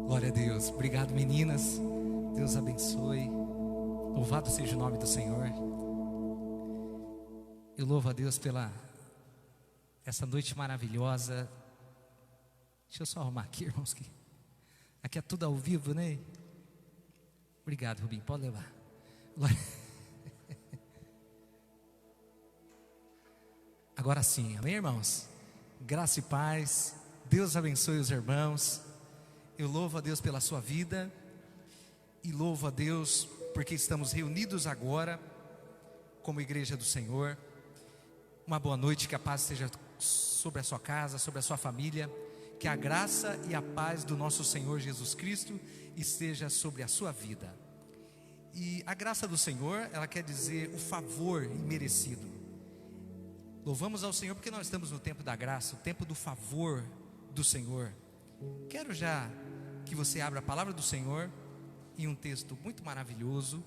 Glória a Deus. Obrigado, meninas. Deus abençoe. Louvado seja o nome do Senhor. Eu louvo a Deus pela essa noite maravilhosa. Deixa eu só arrumar aqui, irmãos. Aqui é tudo ao vivo, né? Obrigado, Rubinho. Pode levar. Glória. Agora sim, amém, irmãos? Graça e paz. Deus abençoe os irmãos. Eu louvo a Deus pela sua vida. E louvo a Deus porque estamos reunidos agora como igreja do Senhor. Uma boa noite, que a paz esteja sobre a sua casa, sobre a sua família. Que a graça e a paz do nosso Senhor Jesus Cristo esteja sobre a sua vida. E a graça do Senhor, ela quer dizer o favor imerecido. Louvamos ao Senhor porque nós estamos no tempo da graça, o tempo do favor do Senhor. Quero já que você abra a palavra do Senhor em um texto muito maravilhoso,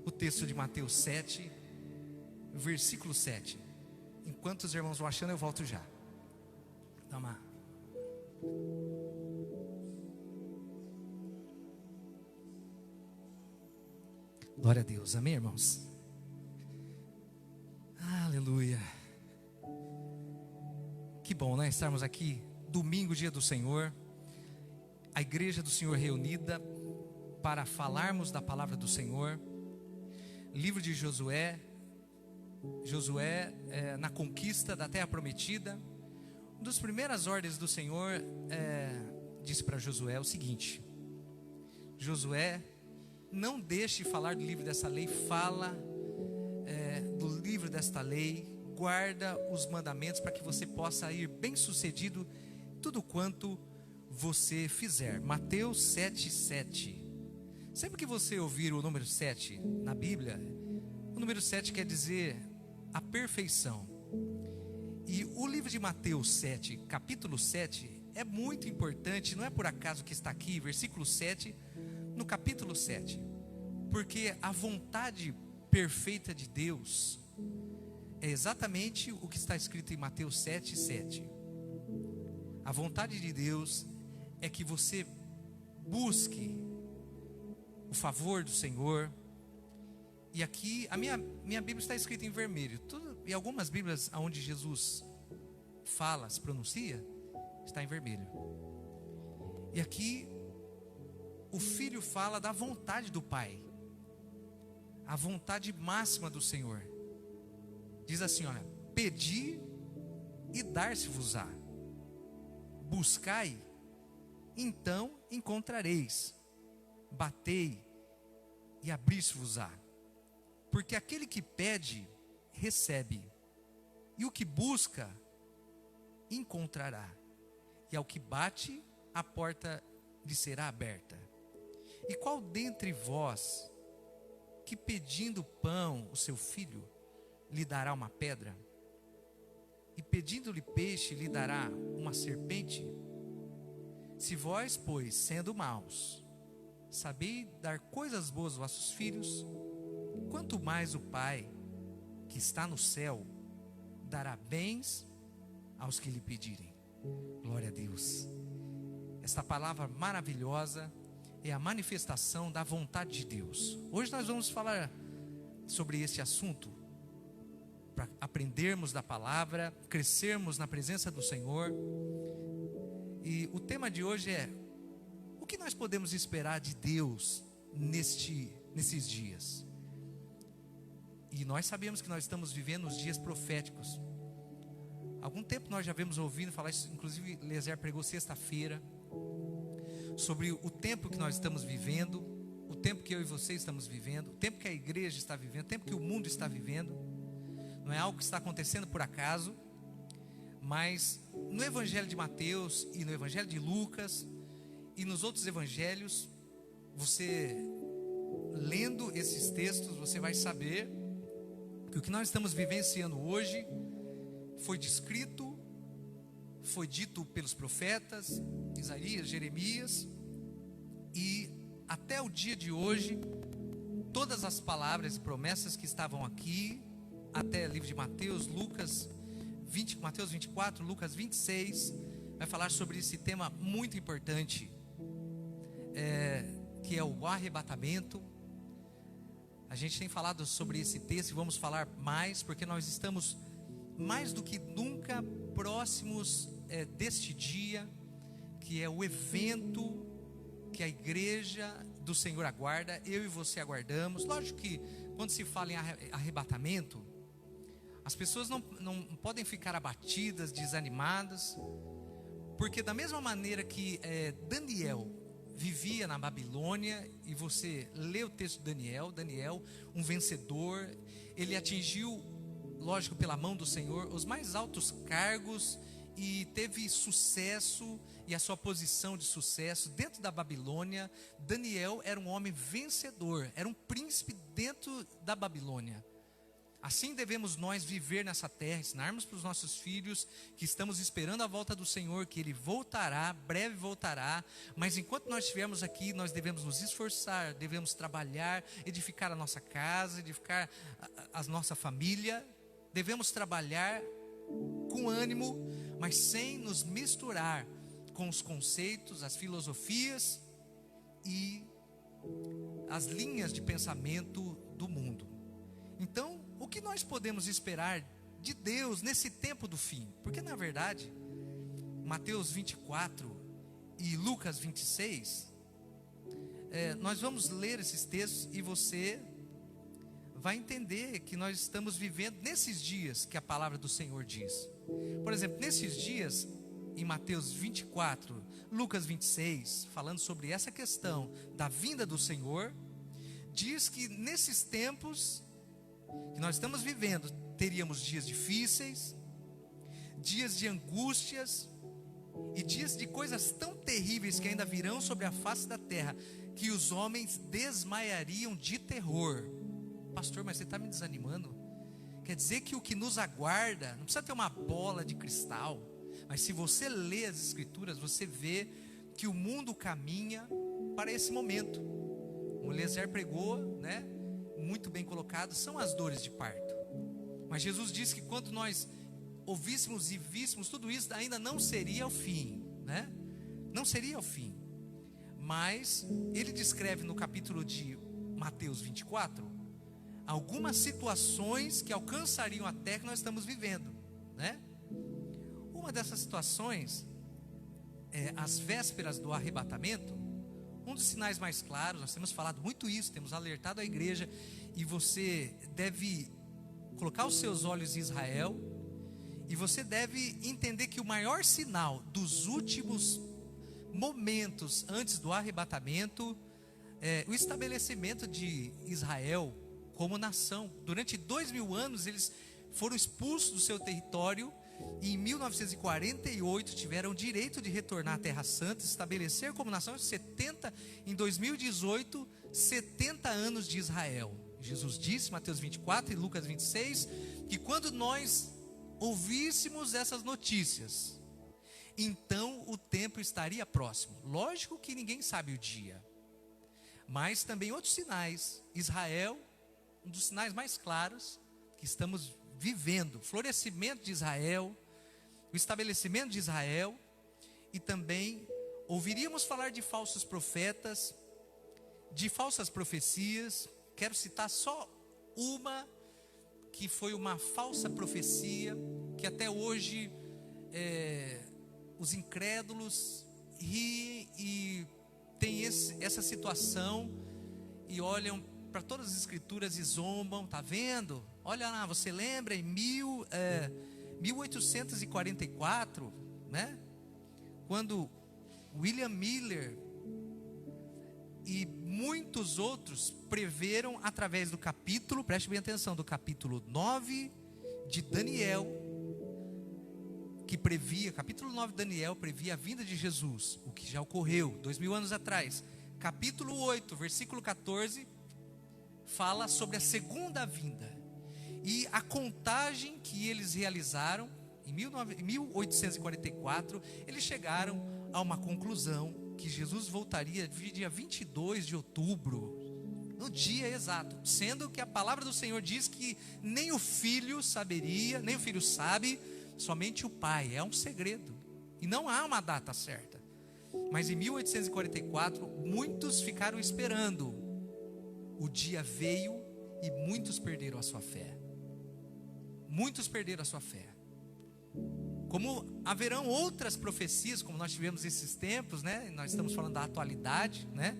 o texto de Mateus 7, versículo 7. Enquanto os irmãos vão achando, eu volto já. Dá uma... Glória a Deus, amém, irmãos? Aleluia. Que bom, né? Estarmos aqui, domingo, dia do Senhor, a igreja do Senhor reunida para falarmos da palavra do Senhor. Livro de Josué, na conquista da terra prometida. Uma das primeiras ordens do Senhor disse para Josué o seguinte: Josué, não deixe de falar do livro dessa lei, fala do livro desta lei, guarda os mandamentos para que você possa ir bem sucedido tudo quanto você fizer. Mateus 7:7. Sempre que você ouvir o número 7 na Bíblia, o número 7 quer dizer a perfeição. E o livro de Mateus 7, capítulo 7, é muito importante, não é por acaso que está aqui, versículo 7, no capítulo 7, porque a vontade perfeita de Deus é exatamente o que está escrito em Mateus 7:7. A vontade de Deus é que você busque o favor do Senhor. E aqui a minha Bíblia está escrita em vermelho. E algumas Bíblias onde Jesus fala, se pronuncia, está em vermelho. E aqui o Filho fala da vontade do Pai, a vontade máxima do Senhor. Diz assim, olha: pedi e dar-se-vos-á, buscai, então encontrareis, batei e abrir-se-vos-á. Porque aquele que pede, recebe, e o que busca, encontrará, e ao que bate, a porta lhe será aberta. E qual dentre vós, que pedindo pão, o seu filho, lhe dará uma pedra? E pedindo-lhe peixe, lhe dará uma serpente? Se vós, pois, sendo maus, sabeis dar coisas boas aos vossos filhos, quanto mais o Pai, que está no céu, dará bens aos que lhe pedirem. Glória a Deus. Esta palavra maravilhosa é a manifestação da vontade de Deus. Hoje nós vamos falar sobre esse assunto, para aprendermos da palavra, crescermos na presença do Senhor. E o tema de hoje é: o que nós podemos esperar de Deus nesses dias? E nós sabemos que nós estamos vivendo os dias proféticos. Algum tempo nós já vemos ouvindo falar isso, inclusive Lezer pregou sexta-feira, sobre o tempo que nós estamos vivendo, o tempo que eu e você estamos vivendo, o tempo que a igreja está vivendo, o tempo que o mundo está vivendo. Não é algo que está acontecendo por acaso, mas no Evangelho de Mateus e no Evangelho de Lucas e nos outros evangelhos, você lendo esses textos, você vai saber que o que nós estamos vivenciando hoje foi descrito, foi dito pelos profetas Isaías, Jeremias, e até o dia de hoje, todas as palavras e promessas que estavam aqui, até o livro de Mateus, Mateus 24, Lucas 26, vai falar sobre esse tema muito importante, que é o arrebatamento. A gente tem falado sobre esse texto e vamos falar mais, porque nós estamos mais do que nunca próximos deste dia, que é o evento que a igreja do Senhor aguarda, eu e você aguardamos. Lógico que quando se fala em arrebatamento, as pessoas não podem ficar abatidas, desanimadas, porque da mesma maneira que Daniel vivia na Babilônia, e você lê o texto de Daniel, um vencedor, ele atingiu, lógico, pela mão do Senhor, os mais altos cargos, e teve sucesso, e a sua posição de sucesso dentro da Babilônia. Daniel era um homem vencedor, era um príncipe dentro da Babilônia. Assim devemos nós viver nessa terra, ensinarmos para os nossos filhos que estamos esperando a volta do Senhor, que Ele voltará, breve voltará, mas enquanto nós estivermos aqui, nós devemos nos esforçar, devemos trabalhar, edificar a nossa casa, edificar a nossa família, devemos trabalhar com ânimo, mas sem nos misturar com os conceitos, as filosofias e as linhas de pensamento do mundo. Então, o que nós podemos esperar de Deus nesse tempo do fim? Porque na verdade, Mateus 24 e Lucas 26, nós vamos ler esses textos e você vai entender que nós estamos vivendo nesses dias que a palavra do Senhor diz. Por exemplo, nesses dias, em Mateus 24, Lucas 26, falando sobre essa questão da vinda do Senhor, diz que nesses tempos que nós estamos vivendo, teríamos dias difíceis, dias de angústias, e dias de coisas tão terríveis que ainda virão sobre a face da terra, que os homens desmaiariam de terror. Pastor, mas você está me desanimando? Quer dizer que o que nos aguarda, não precisa ter uma bola de cristal, mas se você lê as escrituras, você vê que o mundo caminha para esse momento. O Eliezer pregou, né? Muito bem colocado, são as dores de parto. Mas Jesus disse que quando nós ouvíssemos e víssemos tudo isso, ainda não seria o fim, né? Não seria o fim. Mas ele descreve no capítulo de Mateus 24 algumas situações que alcançariam a terra que nós estamos vivendo, né? Uma dessas situações é as vésperas do arrebatamento. Um dos sinais mais claros, nós temos falado muito isso, temos alertado a igreja, e você deve colocar os seus olhos em Israel, e você deve entender que o maior sinal dos últimos momentos antes do arrebatamento é o estabelecimento de Israel como nação. Durante 2000 anos eles foram expulsos do seu território, e em 1948 tiveram o direito de retornar à Terra Santa, estabelecer como nação. Em 2018, 70 anos de Israel. Jesus disse, Mateus 24 e Lucas 26, que quando nós ouvíssemos essas notícias, então o tempo estaria próximo. Lógico que ninguém sabe o dia, mas também outros sinais. Israel, um dos sinais mais claros que estamos vivendo, o florescimento de Israel, o estabelecimento de Israel, e também ouviríamos falar de falsos profetas, de falsas profecias. Quero citar só uma, que foi uma falsa profecia, que até hoje os incrédulos riem e tem essa situação, e olham para todas as escrituras e zombam. Tá vendo? Olha lá, você lembra em 1844, né? Quando William Miller e muitos outros preveram através do capítulo, preste bem atenção, do capítulo 9 de Daniel, que previa, capítulo 9 de Daniel previa a vinda de Jesus, o que já ocorreu 2000 anos atrás. Capítulo 8, versículo 14, fala sobre a segunda vinda. E a contagem que eles realizaram em 1844, eles chegaram a uma conclusão que Jesus voltaria dia 22 de outubro, no dia exato, sendo que a palavra do Senhor diz que nem o filho saberia, nem o filho sabe, somente o pai. É um segredo e não há uma data certa. Mas em 1844 muitos ficaram esperando. O dia veio e muitos perderam a sua fé. Muitos perderam a sua fé. Como haverão outras profecias, como nós tivemos esses tempos, né? Nós estamos falando da atualidade, né?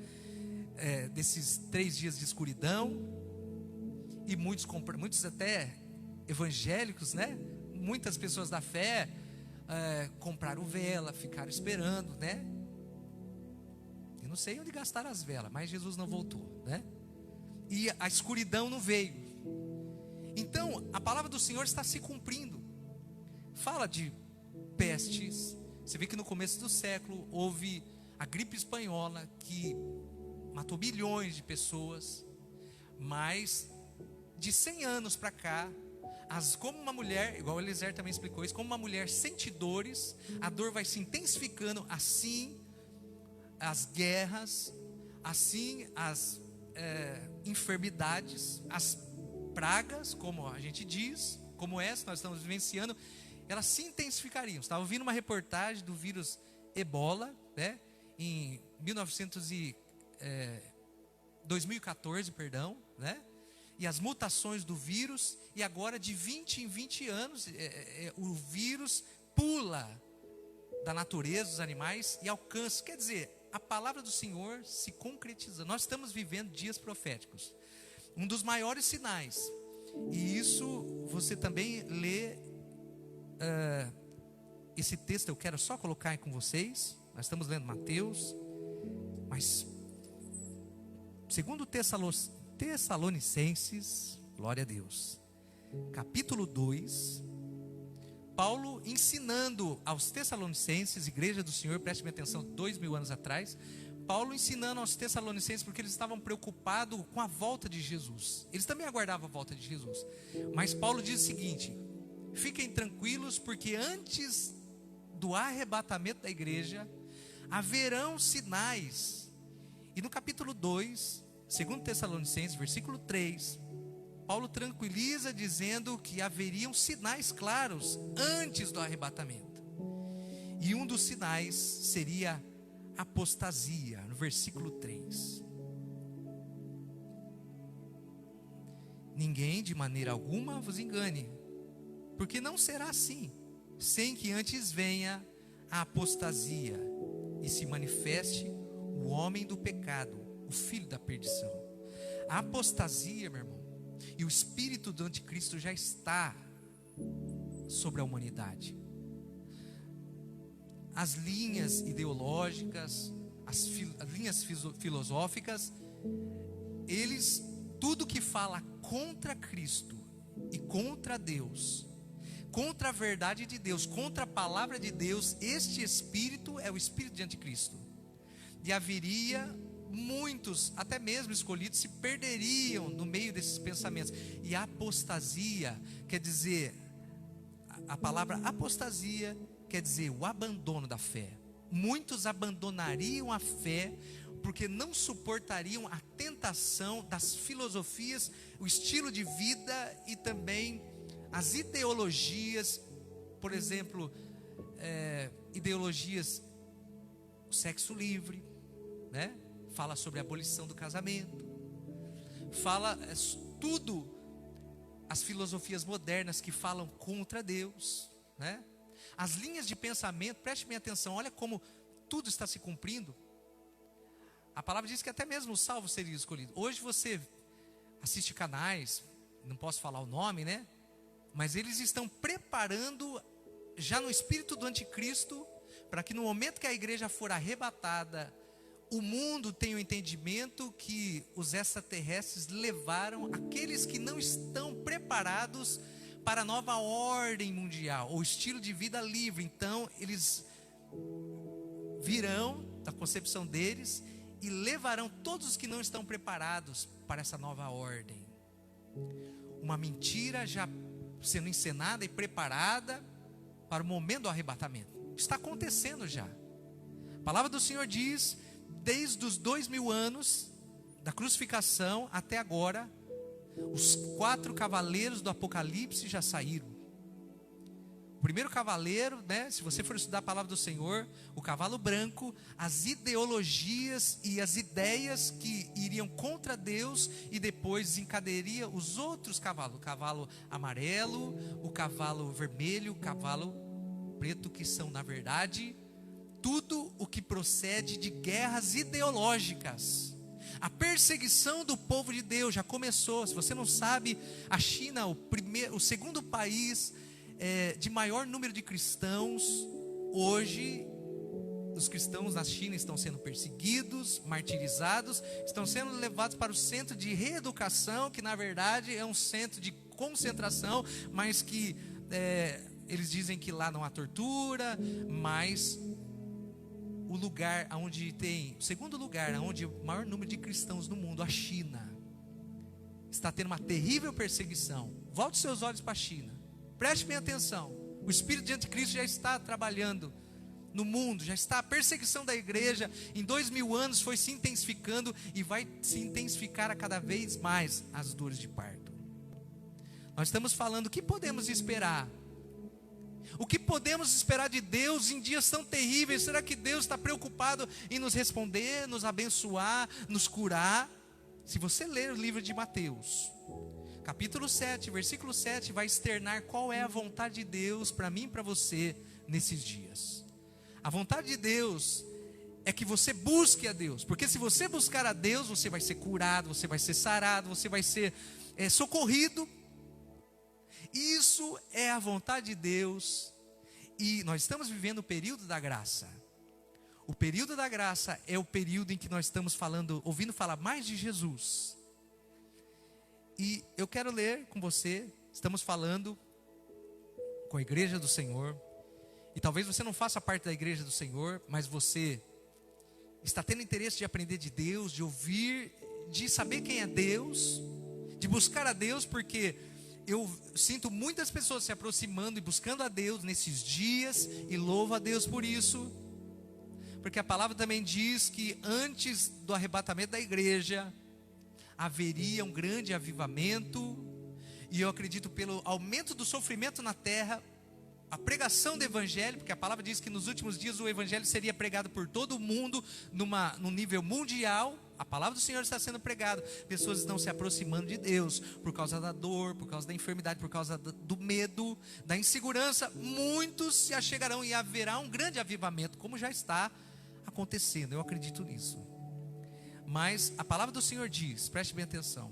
Desses 3 dias de escuridão. E muitos até evangélicos, né? Muitas pessoas da fé compraram vela, ficaram esperando, né? Eu não sei onde gastaram as velas, mas Jesus não voltou, né? E a escuridão não veio. Então, a palavra do Senhor está se cumprindo. Fala de pestes. Você vê que no começo do século houve a gripe espanhola, que matou milhões de pessoas. Mas de 100 anos para cá, como uma mulher, igual o Eliezer também explicou isso, como uma mulher sente dores, a dor vai se intensificando. Assim as guerras, assim as enfermidades, as pragas, como a gente diz, como essa nós estamos vivenciando, elas se intensificariam. Estava ouvindo uma reportagem do vírus Ebola, né, em 2014, né, e as mutações do vírus, e agora de 20 em 20 anos, o vírus pula da natureza dos animais e alcança, quer dizer, a palavra do Senhor se concretiza. Nós estamos vivendo dias proféticos. Um dos maiores sinais, e isso você também lê esse texto, eu quero só colocar aí com vocês. Nós estamos lendo Mateus, mas segundo Tessalonicenses, glória a Deus, capítulo 2, Paulo ensinando aos Tessalonicenses, igreja do Senhor, preste bem atenção, 2000 anos atrás, Paulo ensinando aos Tessalonicenses, porque eles estavam preocupados com a volta de Jesus. Eles também aguardavam a volta de Jesus. Mas Paulo diz o seguinte: fiquem tranquilos, porque antes do arrebatamento da igreja, haverão sinais. E no capítulo 2, segundo Tessalonicenses, versículo 3, Paulo tranquiliza dizendo que haveriam sinais claros antes do arrebatamento. E um dos sinais seria apostasia, no versículo 3. Ninguém de maneira alguma vos engane, porque não será assim, sem que antes venha a apostasia e se manifeste o homem do pecado, o filho da perdição. A apostasia, meu irmão, e o espírito do anticristo já está sobre a humanidade. As linhas ideológicas, as linhas filosóficas, tudo que fala contra Cristo e contra Deus, contra a verdade de Deus, contra a palavra de Deus, este espírito é o espírito de anticristo. E haveria muitos, até mesmo escolhidos, se perderiam no meio desses pensamentos. E a apostasia quer dizer, a palavra apostasia quer dizer o abandono da fé. Muitos abandonariam a fé porque não suportariam a tentação das filosofias, o estilo de vida e também as ideologias. Por exemplo, ideologias, o sexo livre, né? Fala sobre a abolição do casamento, fala tudo, as filosofias modernas que falam contra Deus, né? As linhas de pensamento, preste bem atenção, olha como tudo está se cumprindo. A palavra diz que até mesmo o salvo seria escolhido. Hoje você assiste canais, não posso falar o nome, né? Mas eles estão preparando, já no espírito do anticristo, para que no momento que a igreja for arrebatada, o mundo tenha o entendimento que os extraterrestres levaram aqueles que não estão preparados para a nova ordem mundial, ou estilo de vida livre. Então eles virão, da concepção deles, e levarão todos os que não estão preparados para essa nova ordem. Uma mentira já sendo encenada e preparada para o momento do arrebatamento. Está acontecendo já. A palavra do Senhor diz, desde os 2000 anos da crucificação até agora, os 4 cavaleiros do Apocalipse já saíram. O primeiro cavaleiro, né, se você for estudar a palavra do Senhor, o cavalo branco, as ideologias e as ideias que iriam contra Deus, e depois desencadearia os outros cavalos, o cavalo amarelo, o cavalo vermelho, o cavalo preto, que são, na verdade, tudo o que procede de guerras ideológicas. A perseguição do povo de Deus já começou. Se você não sabe, a China, o segundo país de maior número de cristãos. Hoje, os cristãos na China estão sendo perseguidos, martirizados, estão sendo levados para o centro de reeducação, que na verdade é um centro de concentração, mas que eles dizem que lá não há tortura, mas o lugar onde tem, o segundo lugar onde o maior número de cristãos no mundo, a China, está tendo uma terrível perseguição. Volte seus olhos para a China, preste bem atenção. O espírito de anticristo já está trabalhando no mundo, já está. A perseguição da igreja em 2000 anos foi se intensificando e vai se intensificar a cada vez mais as dores de parto. Nós estamos falando, o que podemos esperar? O que podemos esperar de Deus em dias tão terríveis? Será que Deus está preocupado em nos responder, nos abençoar, nos curar? Se você ler o livro de Mateus, capítulo 7, versículo 7, vai externar qual é a vontade de Deus para mim e para você nesses dias. A vontade de Deus é que você busque a Deus, porque se você buscar a Deus, você vai ser curado, você vai ser sarado, você vai ser socorrido. Isso é a vontade de Deus, e nós estamos vivendo o período da graça. O período da graça é o período em que nós estamos ouvindo falar mais de Jesus. E eu quero ler com você, estamos falando com a igreja do Senhor, e talvez você não faça parte da igreja do Senhor, mas você está tendo interesse de aprender de Deus, de ouvir, de saber quem é Deus, de buscar a Deus, porque eu sinto muitas pessoas se aproximando e buscando a Deus nesses dias, e louvo a Deus por isso, porque a palavra também diz que antes do arrebatamento da igreja, haveria um grande avivamento, e eu acredito pelo aumento do sofrimento na terra, a pregação do evangelho, porque a palavra diz que nos últimos dias o evangelho seria pregado por todo o mundo, num nível mundial. A palavra do Senhor está sendo pregada, pessoas estão se aproximando de Deus, por causa da dor, por causa da enfermidade, por causa do medo, da insegurança. Muitos se achegarão e haverá um grande avivamento, como já está acontecendo, eu acredito nisso. Mas a palavra do Senhor diz, preste bem atenção,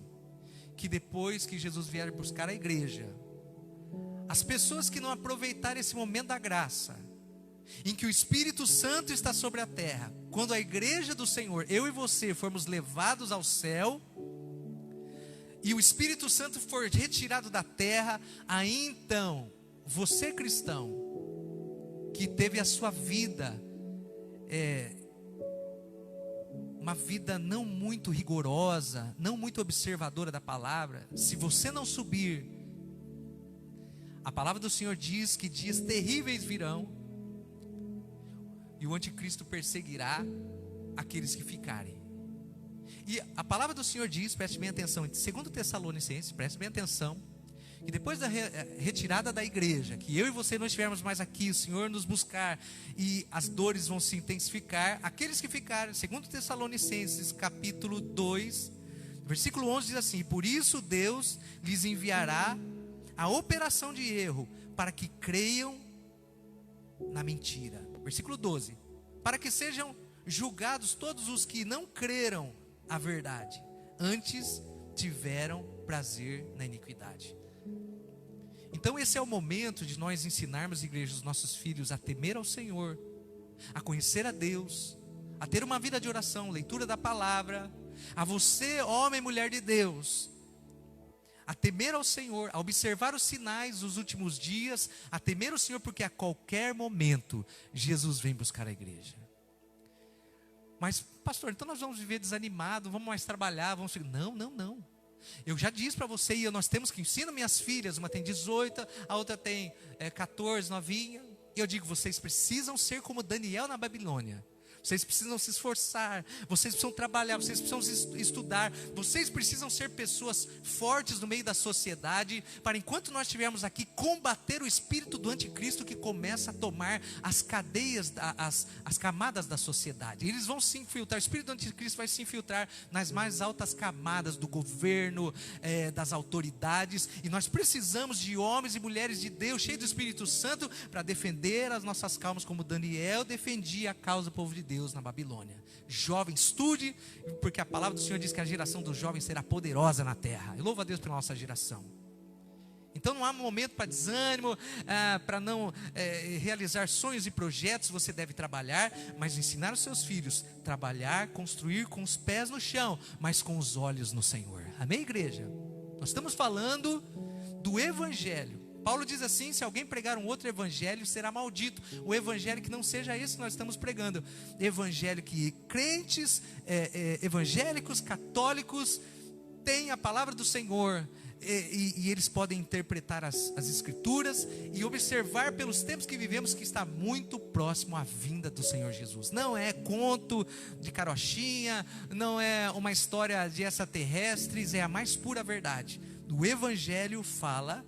que depois que Jesus vier buscar a igreja, as pessoas que não aproveitarem esse momento da graça, em que o Espírito Santo está sobre a terra, quando a igreja do Senhor, eu e você, formos levados ao céu, e o Espírito Santo for retirado da terra, aí então, você cristão, que teve a sua vida, uma vida não muito rigorosa, não muito observadora da palavra, se você não subir, a palavra do Senhor diz que dias terríveis virão, e o anticristo perseguirá aqueles que ficarem. E a palavra do Senhor diz, preste bem atenção, em 2 Tessalonicenses, preste bem atenção, que depois da retirada da igreja, que eu e você não estivermos mais aqui, o Senhor nos buscar, e as dores vão se intensificar, aqueles que ficarem, 2 Tessalonicenses, capítulo 2, versículo 11 diz assim: por isso Deus lhes enviará a operação de erro, para que creiam na mentira. Versículo 12: para que sejam julgados todos os que não creram a verdade, antes tiveram prazer na iniquidade. Então esse é o momento de nós ensinarmos, igreja, os nossos filhos a temer ao Senhor, a conhecer a Deus, a ter uma vida de oração, leitura da palavra. A você, homem e mulher de Deus, a temer ao Senhor, a observar os sinais dos últimos dias, a temer o Senhor, porque a qualquer momento Jesus vem buscar a igreja. Mas, pastor, então nós vamos viver desanimado, vamos mais trabalhar, vamos... Não, não, não. Eu já disse para você, e nós temos que ensinar minhas filhas, uma tem 18, a outra tem 14, novinha. Eu digo, vocês precisam ser como Daniel na Babilônia. Vocês precisam se esforçar, vocês precisam trabalhar, vocês precisam estudar, vocês precisam ser pessoas fortes no meio da sociedade, para enquanto nós estivermos aqui, combater o espírito do anticristo que começa a tomar as cadeias, as camadas da sociedade. Eles vão se infiltrar, o espírito do anticristo vai se infiltrar nas mais altas camadas do governo, das autoridades, e nós precisamos de homens e mulheres de Deus, cheios do Espírito Santo, para defender as nossas causas, como Daniel defendia a causa do povo de Deus na Babilônia. Jovem, estude, porque a palavra do Senhor diz que a geração dos jovens será poderosa na terra. Eu louvo a Deus pela nossa geração. Então não há momento para desânimo, para não realizar sonhos e projetos. Você deve trabalhar, mas ensinar os seus filhos, trabalhar, construir com os pés no chão, mas com os olhos no Senhor. Amém, igreja? Nós estamos falando do Evangelho. Paulo diz assim: se alguém pregar um outro evangelho, será maldito. O evangelho que não seja esse que nós estamos pregando. Evangelho que crentes, evangélicos, católicos, têm a palavra do Senhor, e eles podem interpretar as escrituras e observar pelos tempos que vivemos que está muito próximo à vinda do Senhor Jesus. Não é conto de carochinha, não é uma história de extraterrestres, é a mais pura verdade. O evangelho fala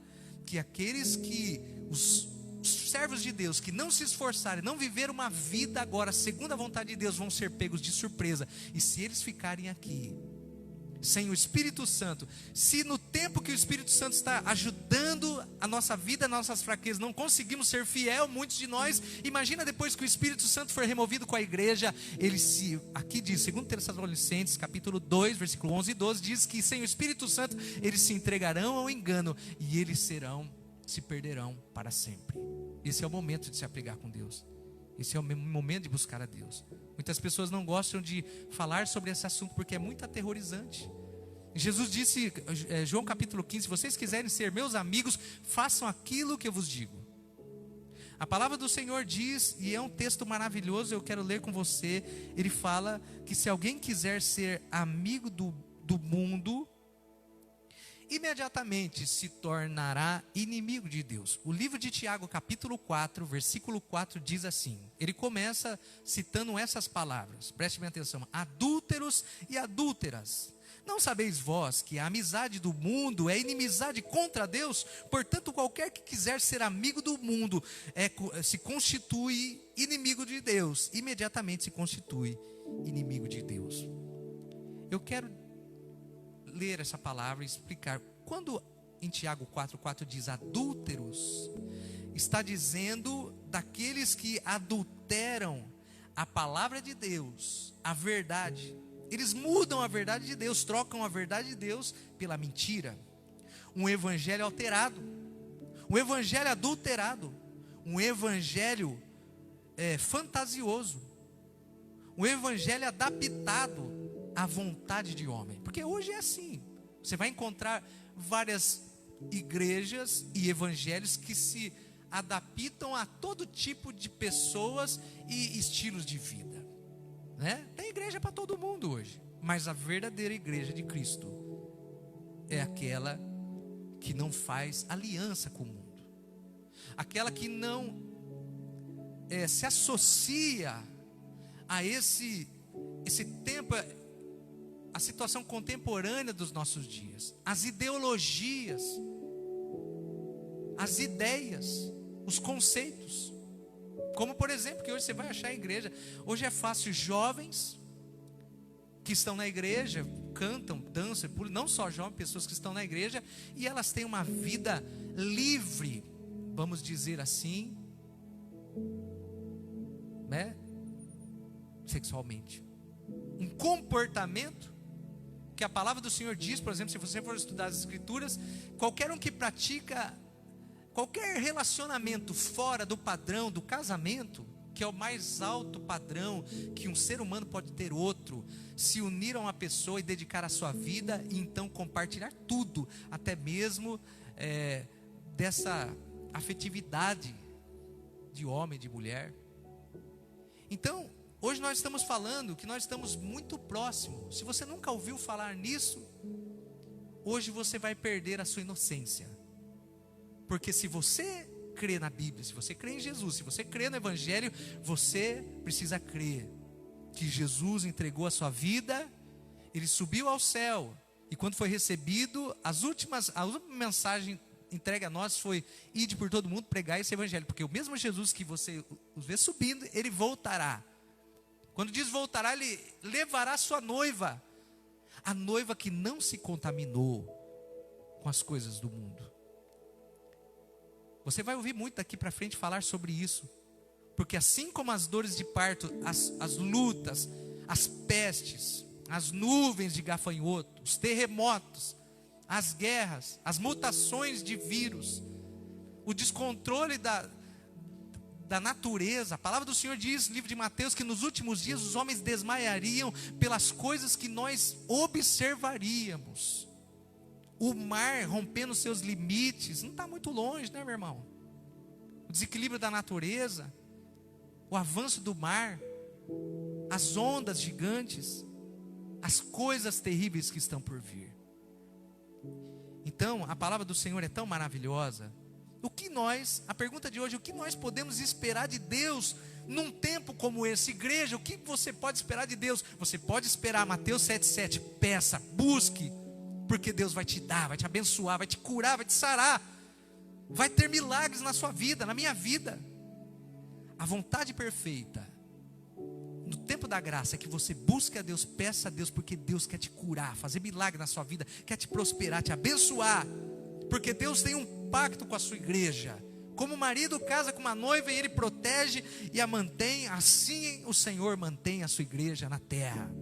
que aqueles que, os servos de Deus, que não se esforçarem, não viver uma vida agora segundo a vontade de Deus, vão ser pegos de surpresa. E se eles ficarem aqui sem o Espírito Santo, se no tempo que o Espírito Santo está ajudando a nossa vida, nossas fraquezas, não conseguimos ser fiel, muitos de nós, imagina depois que o Espírito Santo for removido com a igreja, aqui diz, segundo Tessalonicenses, capítulo 2, versículo 11 e 12, diz que sem o Espírito Santo, eles se entregarão ao engano, e eles se perderão para sempre. Esse é o momento de se apegar com Deus. Esse é o momento de buscar a Deus. Muitas pessoas não gostam de falar sobre esse assunto porque é muito aterrorizante. Jesus disse, João capítulo 15, se vocês quiserem ser meus amigos, façam aquilo que eu vos digo. A palavra do Senhor diz, e é um texto maravilhoso, eu quero ler com você. Ele fala que se alguém quiser ser amigo do mundo, imediatamente se tornará inimigo de Deus. O livro de Tiago, capítulo 4, versículo 4 diz assim. Ele começa citando essas palavras. Preste bem atenção. Adúlteros e adúlteras, não sabeis vós que a amizade do mundo é inimizade contra Deus? Portanto, qualquer que quiser ser amigo do mundo se constitui inimigo de Deus. Imediatamente se constitui inimigo de Deus. Eu quero ler essa palavra e explicar. Quando em Tiago 4,4 diz adúlteros, está dizendo daqueles que adulteram a palavra de Deus, a verdade. Eles mudam a verdade de Deus, trocam a verdade de Deus pela mentira. Um evangelho alterado, um evangelho adulterado, um evangelho fantasioso, um evangelho adaptado à vontade de homem. Porque hoje é assim. Você vai encontrar várias igrejas e evangelhos que se adaptam a todo tipo de pessoas e estilos de vida, né? Tem igreja para todo mundo hoje, mas a verdadeira igreja de Cristo é aquela que não faz aliança com o mundo, aquela que não se associa a esse tempo, a situação contemporânea dos nossos dias, as ideologias, as ideias, os conceitos. Como por exemplo, que hoje você vai achar em igreja, hoje é fácil jovens que estão na igreja, cantam, dançam, pulam, não só jovens, pessoas que estão na igreja, e elas têm uma vida livre, vamos dizer assim, né? Sexualmente. Um comportamento que a palavra do Senhor diz, por exemplo, se você for estudar as escrituras, qualquer um que pratica qualquer relacionamento fora do padrão do casamento, que é o mais alto padrão que um ser humano pode ter outro, se unir a uma pessoa e dedicar a sua vida, e então compartilhar tudo, até mesmo dessa afetividade de homem, de mulher. Então, hoje nós estamos falando que nós estamos muito próximos. Se você nunca ouviu falar nisso, hoje você vai perder a sua inocência. Porque se você crê na Bíblia, se você crê em Jesus, se você crê no Evangelho, você precisa crer que Jesus entregou a sua vida, Ele subiu ao céu, e quando foi recebido, a última mensagem entregue a nós foi: ide por todo mundo pregar esse Evangelho, porque o mesmo Jesus que você os vê subindo, Ele voltará. Quando diz voltará, Ele levará a sua noiva, a noiva que não se contaminou com as coisas do mundo. Você vai ouvir muito daqui para frente falar sobre isso, porque assim como as dores de parto, as lutas, as pestes, as nuvens de gafanhoto, os terremotos, as guerras, as mutações de vírus, o descontrole da natureza, a palavra do Senhor diz no livro de Mateus que nos últimos dias os homens desmaiariam pelas coisas que nós observaríamos. O mar rompendo seus limites, não está muito longe, né, meu irmão? O desequilíbrio da natureza, o avanço do mar, as ondas gigantes, as coisas terríveis que estão por vir. Então, a palavra do Senhor é tão maravilhosa. A pergunta de hoje, o que nós podemos esperar de Deus num tempo como esse? Igreja, o que você pode esperar de Deus? Você pode esperar, Mateus 7,7, peça, busque, porque Deus vai te dar, vai te abençoar, vai te curar, vai te sarar, vai ter milagres na sua vida, na minha vida. A vontade perfeita, no tempo da graça, é que você busque a Deus, peça a Deus, porque Deus quer te curar, fazer milagre na sua vida, quer te prosperar, te abençoar, porque Deus tem um pacto com a sua igreja. Como o marido casa com uma noiva e ele protege e a mantém, assim o Senhor mantém a sua igreja na terra.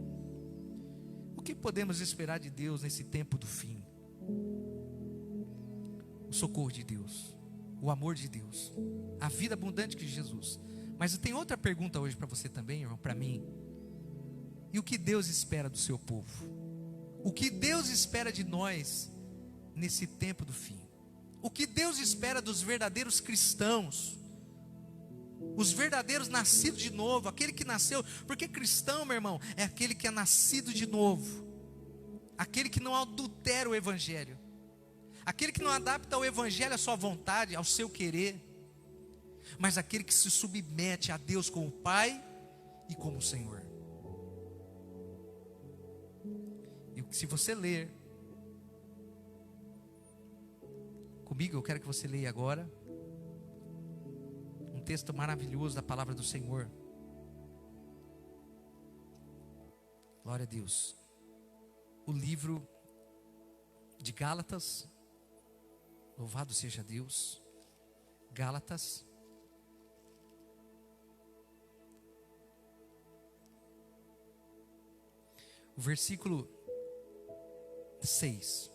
O que podemos esperar de Deus nesse tempo do fim? O socorro de Deus, o amor de Deus, a vida abundante de Jesus. Mas eu tenho outra pergunta hoje para você também, irmão, para mim. E o que Deus espera do seu povo? O que Deus espera de nós nesse tempo do fim? O que Deus espera dos verdadeiros cristãos? Os verdadeiros nascidos de novo, aquele que nasceu, porque cristão, meu irmão, é aquele que é nascido de novo, aquele que não adultera o Evangelho, aquele que não adapta o Evangelho à sua vontade, ao seu querer, mas aquele que se submete a Deus como Pai e como Senhor. E se você ler comigo, eu quero que você leia agora um texto maravilhoso da palavra do Senhor. Glória a Deus. O livro de Gálatas, louvado seja Deus. Gálatas, o versículo 6.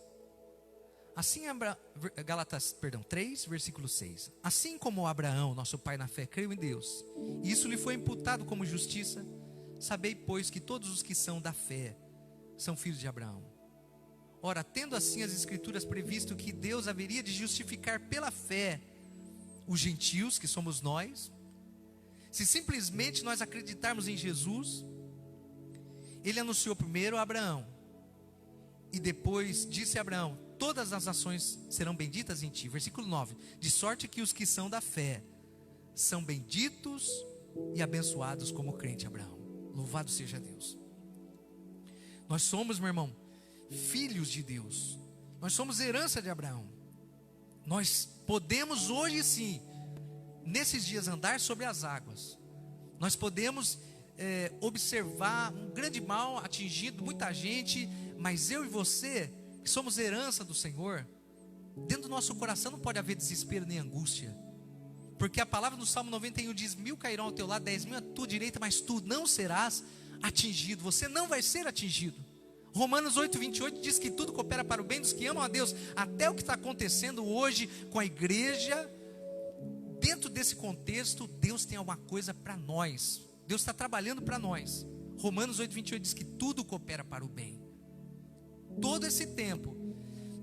Gálatas 3, versículo 6. Assim como Abraão, nosso pai na fé, creu em Deus, e isso lhe foi imputado como justiça, sabei, pois, que todos os que são da fé são filhos de Abraão. Ora, tendo assim as Escrituras previsto que Deus haveria de justificar pela fé os gentios, que somos nós, se simplesmente nós acreditarmos em Jesus, Ele anunciou primeiro a Abraão, e depois disse a Abraão: todas as nações serão benditas em ti. Versículo 9, de sorte que os que são da fé são benditos e abençoados como o crente Abraão. Louvado seja Deus. Nós somos, meu irmão, filhos de Deus, nós somos herança de Abraão. Nós podemos hoje sim, nesses dias, andar sobre as águas. Nós podemos observar um grande mal atingindo muita gente, mas eu e você, que somos herança do Senhor, dentro do nosso coração não pode haver desespero nem angústia, porque a palavra no Salmo 91 diz: 1000 cairão ao teu lado, 10.000 à tua direita, mas tu não serás atingido. Você não vai ser atingido. Romanos 8:28 diz que tudo coopera para o bem dos que amam a Deus. Até o que está acontecendo hoje com a igreja, dentro desse contexto, Deus tem alguma coisa para nós. Deus está trabalhando para nós. Romanos 8:28 diz que tudo coopera para o bem. Todo esse tempo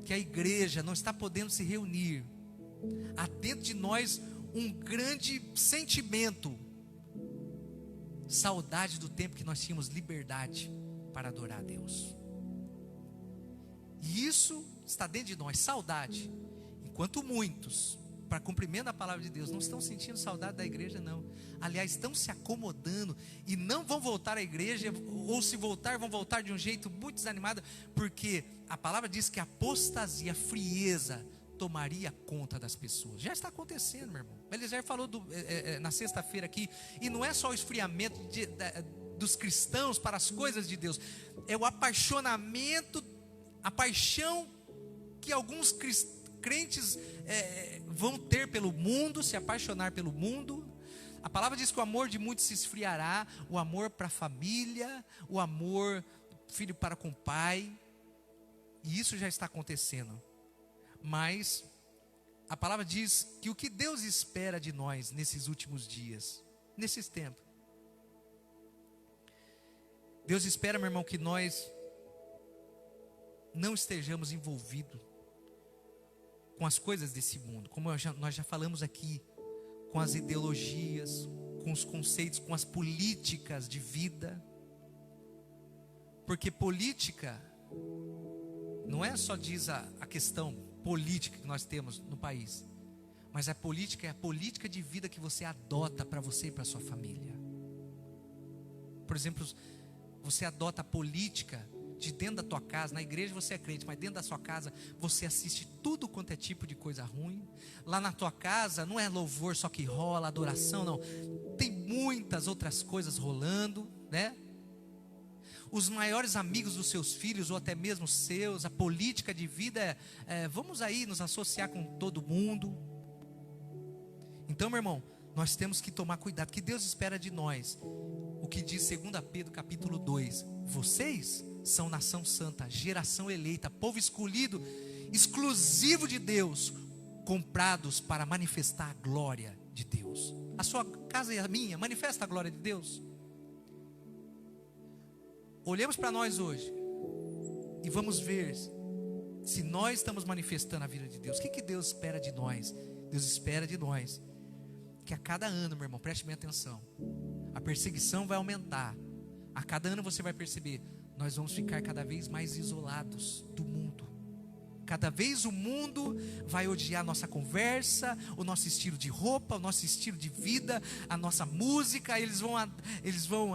que a igreja não está podendo se reunir, há dentro de nós um grande sentimento Saudade do tempo que nós tínhamos liberdade para adorar a Deus. E isso está dentro de nós, saudade. Enquanto muitos, para cumprimento da palavra de Deus, não estão sentindo saudade da igreja, não. Aliás, estão se acomodando e não vão voltar à igreja, ou se voltar, vão voltar de um jeito muito desanimado, porque a palavra diz que a apostasia, a frieza, tomaria conta das pessoas. Já está acontecendo, meu irmão. Eliezer falou na sexta-feira aqui, e não é só o esfriamento dos cristãos para as coisas de Deus, é o apaixonamento, a paixão que alguns crentes vão ter pelo mundo, se apaixonar pelo mundo. A palavra diz que o amor de muitos se esfriará, o amor para a família, o amor filho para com o pai, e isso já está acontecendo. Mas a palavra diz que o que Deus espera de nós nesses últimos dias, nesses tempos, Deus espera, meu irmão, que nós não estejamos envolvidos com as coisas desse mundo, como nós já falamos aqui, com as ideologias, com os conceitos, com as políticas de vida. Porque política não é só diz a questão política que nós temos no país, mas a política é a política de vida que você adota para você e para sua família. Por exemplo, você adota a política de dentro da tua casa. Na igreja você é crente, mas dentro da sua casa você assiste tudo quanto é tipo de coisa ruim. Lá na tua casa não é louvor só que rola, adoração, não. Tem muitas outras coisas rolando, né? Os maiores amigos dos seus filhos, ou até mesmo seus, a política de vida vamos aí nos associar com todo mundo. Então, meu irmão, nós temos que tomar cuidado, que Deus espera de nós. O que diz 2 Pedro capítulo 2, vocês são nação santa, geração eleita, povo escolhido, exclusivo de Deus, comprados para manifestar a glória de Deus. A sua casa e a minha manifesta a glória de Deus. Olhemos para nós hoje e vamos ver se nós estamos manifestando a vida de Deus. O que Deus espera de nós? Deus espera de nós que a cada ano, meu irmão, preste bem atenção, a perseguição vai aumentar. A cada ano você vai perceber, nós vamos ficar cada vez mais isolados do mundo. Cada vez o mundo vai odiar a nossa conversa, o nosso estilo de roupa, o nosso estilo de vida, a nossa música. Eles vão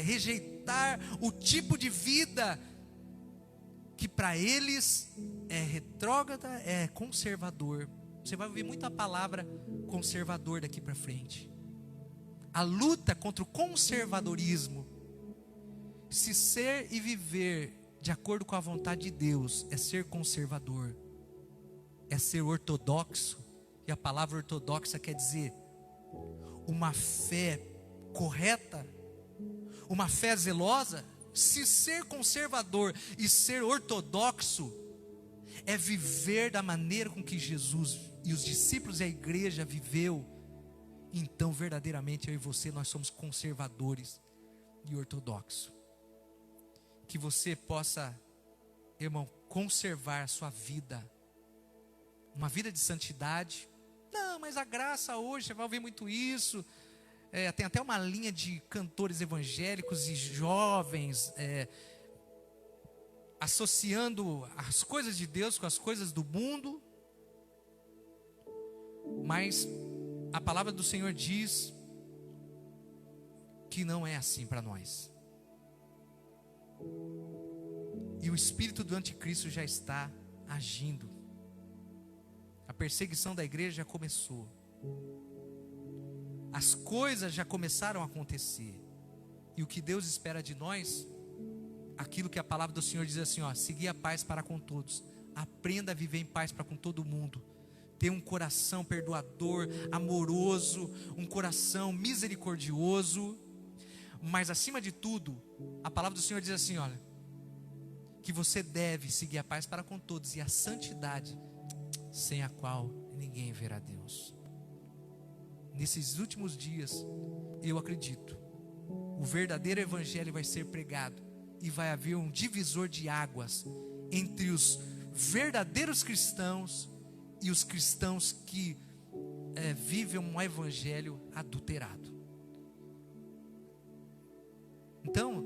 rejeitar o tipo de vida que para eles é retrógrada, é conservador. Você vai ouvir muito a palavra conservador daqui para frente. A luta contra o conservadorismo. Se ser e viver de acordo com a vontade de Deus é ser conservador, é ser ortodoxo. E a palavra ortodoxa quer dizer uma fé correta, uma fé zelosa. Se ser conservador e ser ortodoxo é viver da maneira com que Jesus e os discípulos e a igreja viveu, então verdadeiramente eu e você, nós somos conservadores e ortodoxos. Que você possa, irmão, conservar a sua vida, uma vida de santidade. Não, mas a graça hoje, você vai ouvir muito isso. Tem até uma linha de cantores evangélicos e jovens associando as coisas de Deus com as coisas do mundo. Mas a palavra do Senhor diz que não é assim para nós. E o espírito do anticristo já está agindo. A perseguição da igreja já começou. As coisas já começaram a acontecer. E o que Deus espera de nós, aquilo que a palavra do Senhor diz assim, segui a paz para com todos. Aprenda a viver em paz para com todo mundo. Ter um coração perdoador, amoroso, um coração misericordioso. Mas acima de tudo, a palavra do Senhor diz assim, olha, que você deve seguir a paz para com todos e a santidade, sem a qual ninguém verá Deus. Nesses últimos dias, eu acredito, o verdadeiro evangelho vai ser pregado e vai haver um divisor de águas entre os verdadeiros cristãos e os cristãos que vivem um evangelho adulterado. Então,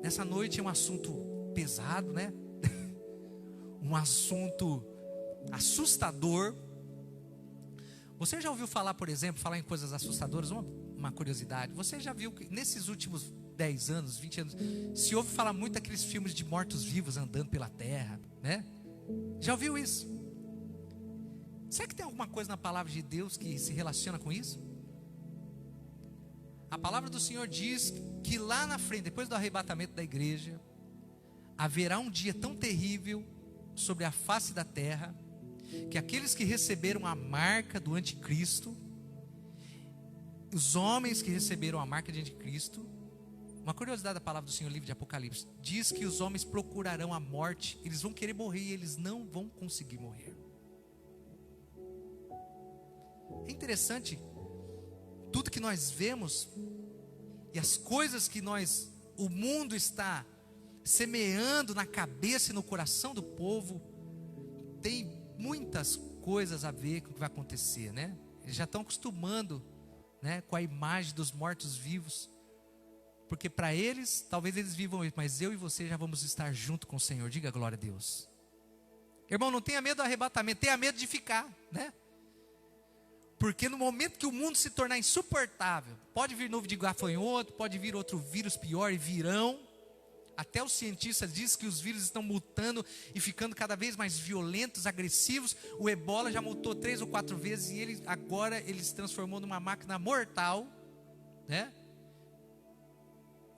nessa noite é um assunto pesado, né? Um assunto assustador. Você já ouviu falar, por exemplo, falar em coisas assustadoras? Uma curiosidade. Você já viu que nesses últimos 10 anos, 20 anos, se ouve falar muito daqueles filmes de mortos-vivos andando pela terra, né? Já ouviu isso? Será que tem alguma coisa na palavra de Deus que se relaciona com isso? A palavra do Senhor diz que lá na frente, depois do arrebatamento da igreja, haverá um dia tão terrível sobre a face da terra, que aqueles que receberam a marca do anticristo, os homens que receberam a marca de anticristo, uma curiosidade da palavra do Senhor, livro de Apocalipse, diz que os homens procurarão a morte, eles vão querer morrer e eles não vão conseguir morrer. É interessante, tudo que nós vemos e as coisas que o mundo está semeando na cabeça e no coração do povo, tem muitas coisas a ver com o que vai acontecer, né? Eles já estão acostumando, né, com a imagem dos mortos-vivos, porque para eles, talvez eles vivam isso, mas eu e você já vamos estar junto com o Senhor. Diga glória a Deus. Irmão, não tenha medo do arrebatamento, tenha medo de ficar, né? Porque no momento que o mundo se tornar insuportável, pode vir novo de gafanhoto, pode vir outro vírus pior, e virão. Até os cientistas dizem que os vírus estão mutando e ficando cada vez mais violentos, agressivos. O ebola já mutou 3 ou 4 vezes e agora ele se transformou numa máquina mortal, né?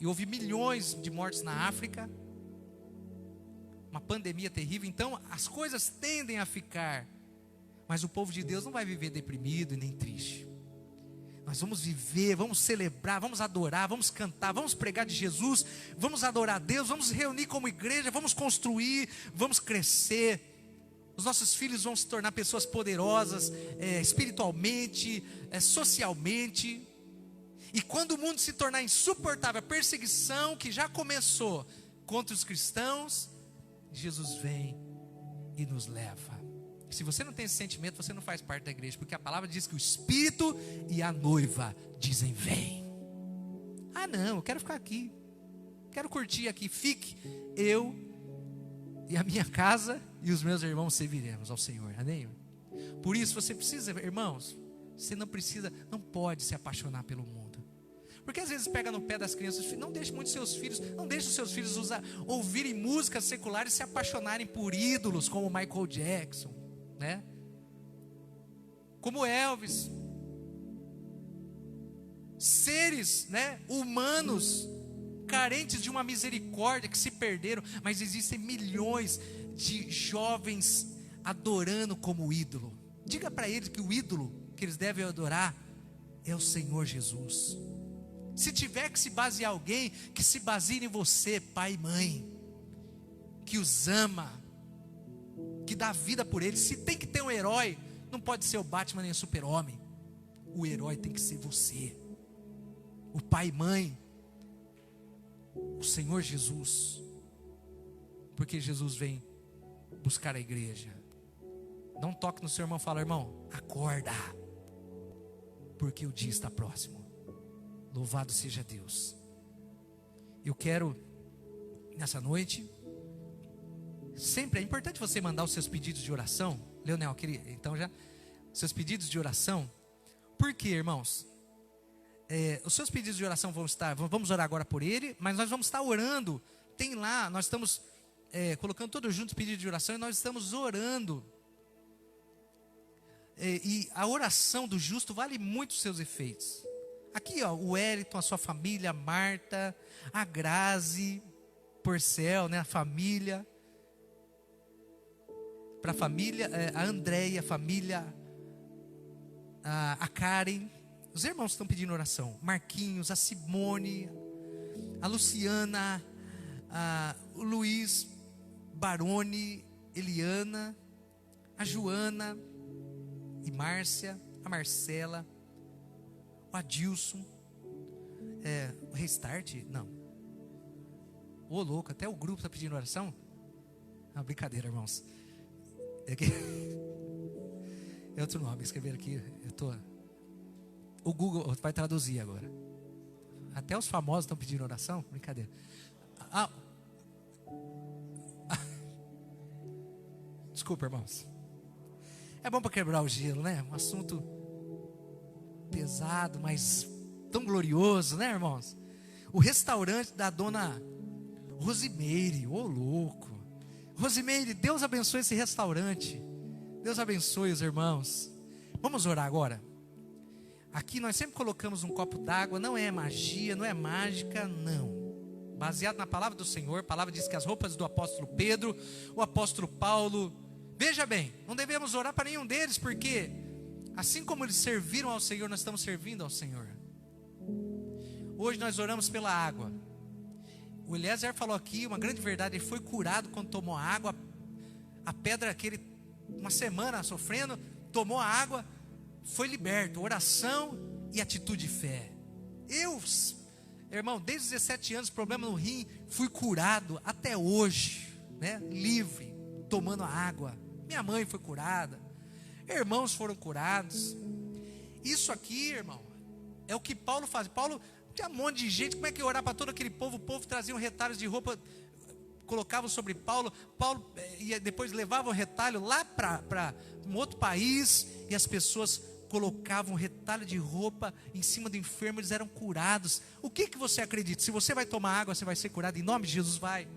E houve milhões de mortes na África, uma pandemia terrível. Então as coisas tendem a ficar, mas o povo de Deus não vai viver deprimido e nem triste. Nós vamos viver, vamos celebrar, vamos adorar, vamos cantar, vamos pregar de Jesus, vamos adorar a Deus, vamos reunir como igreja, vamos construir, vamos crescer. Os nossos filhos vão se tornar pessoas poderosas, espiritualmente, socialmente. E quando o mundo se tornar insuportável, a perseguição que já começou contra os cristãos, Jesus vem e nos leva. Se você não tem esse sentimento, você não faz parte da igreja, porque a palavra diz que o Espírito e a noiva dizem vem. Ah não, eu quero ficar aqui, quero curtir aqui, fique, eu e a minha casa e os meus irmãos serviremos ao Senhor, amém? Por isso você precisa, irmãos, você não pode se apaixonar pelo mundo, porque às vezes pega no pé das crianças. Não deixe os seus filhos ouvirem músicas seculares e se apaixonarem por ídolos como Michael Jackson, né? Como Elvis, seres, né, humanos carentes de uma misericórdia que se perderam, mas existem milhões de jovens adorando como ídolo. Diga para eles que o ídolo que eles devem adorar é o Senhor Jesus. Se tiver que se basear alguém, que se baseie em você, pai e mãe, que os ama, que dá vida por eles. Se tem que ter um herói, não pode ser o Batman nem o Super-Homem. O herói tem que ser você, o pai e mãe, o Senhor Jesus, porque Jesus vem buscar a igreja. Não toque no seu irmão e fala: irmão, acorda, porque o dia está próximo. Louvado seja Deus. Eu quero, nessa noite, sempre é importante você mandar os seus pedidos de oração. Leonel, então já, seus pedidos de oração. Por quê, irmãos? Os seus pedidos de oração vamos orar agora por ele, mas nós vamos estar orando. Tem lá, nós estamos colocando todos juntos pedidos de oração e nós estamos orando. E a oração do justo vale muito os seus efeitos. Aqui, ó, o Wellington, a sua família, a Marta, a Grazi, Porcel, né, a família. Para a família, a Andréia, a família, a Karen. Os irmãos estão pedindo oração. Marquinhos, a Simone, a Luciana, o Luiz Baroni, Eliana, a Joana e Márcia, a Marcela, o Adilson, o Restart, não. Ô louco, até o grupo está pedindo oração. Ah, brincadeira, irmãos. É outro nome, escrever aqui. O Google vai traduzir agora. Até os famosos estão pedindo oração? Brincadeira. Desculpa, irmãos. É bom para quebrar o gelo, né? Um assunto pesado, mas tão glorioso, né, irmãos? O restaurante da dona Rosimeire, ô louco. Rosimeire, Deus abençoe esse restaurante. Deus abençoe os irmãos. Vamos orar agora. Aqui nós sempre colocamos um copo d'água. Não é magia, não é mágica, não. Baseado na palavra do Senhor. A palavra diz que as roupas do apóstolo Pedro, o apóstolo Paulo, veja bem, não devemos orar para nenhum deles, porque assim como eles serviram ao Senhor, nós estamos servindo ao Senhor. Hoje nós oramos pela água. O Eliezer falou aqui uma grande verdade. Ele foi curado quando tomou a água. A pedra que ele, uma semana sofrendo, tomou a água, foi liberto. Oração e atitude de fé. Eu, irmão, desde os 17 anos, problema no rim, fui curado até hoje, né? Livre, tomando a água. Minha mãe foi curada, irmãos foram curados. Isso aqui, irmão, é o que Paulo faz. Paulo tinha um monte de gente. Como é que ia orar para todo aquele povo? O povo trazia retalhos de roupa, colocavam sobre Paulo. Paulo ia, depois levava o retalho lá para um outro país, e as pessoas colocavam retalho de roupa em cima do enfermo, eles eram curados. O que você acredita? Se você vai tomar água, você vai ser curado, em nome de Jesus vai.